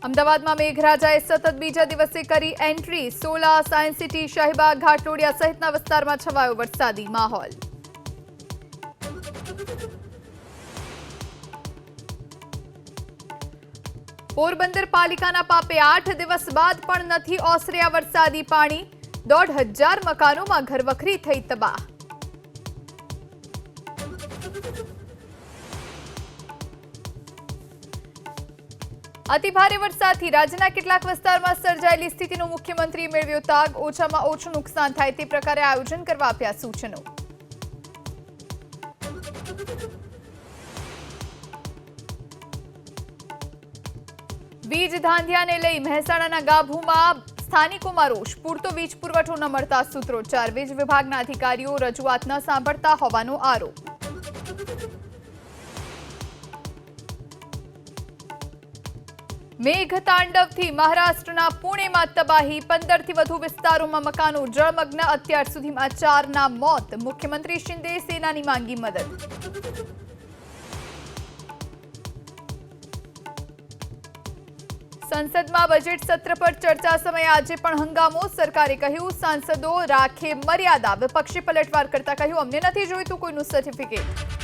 અમદાવાદમાં મેઘરાજાએ સતત બીજા દિવસે કરી entry. Sola, science city, Shahibaug, Ghatlodia સહિતના વિસ્તારમાં છવાયો વરસાદી માહોલ। પોરબંદર પાલિકાના પાપે 8 દિવસ બાદ પણ નથી ઓસર્યા વરસાદી પાણી। 1,500 મકાનોમાં ઘરવખરી થઈ તબાહ। અતિભારે વરસાદથી રાજ્યના કેટલાક વિસ્તારમાં સર્જાયેલી સ્થિતિનો મુખ્યમંત્રીએ મેળવ્યો તાગ। ઓછામાં ઓછું નુકસાન થાય તે પ્રકારે આયોજન કરવા આપ્યા સૂચનો। વીજ ધાંધિયાને લઈ મહેસાણાના ગાભુમાં સ્થાનિકોમાં રોષ। પૂરતો વીજ પુરવઠો ન મળતા સૂત્રોચ્ચાર। વીજ વિભાગના અધિકારીઓ રજૂઆત ન સાંભળતા હોવાનો આરોપ। મેઘતાંડવથી મહારાષ્ટ્રના પુણેમાં તબાહી। 15થી વધુ વિસ્તારોમાં મકાનો જળમગ્ન। અત્યાર સુધીમાં 4ના મોત। મુખ્યમંત્રી શિંદે સેનાની માંગી મદદ। સંસદમાં બજેટ સત્ર પર ચર્ચા સમયે આજે પણ હંગામો। સરકારે કહ્યું સાંસદો રાખે મર્યાદા। વિપક્ષે પલટવાર કરતા કહ્યું અમને નથી જોઈતું કોઈનું સર્ટિફિકેટ।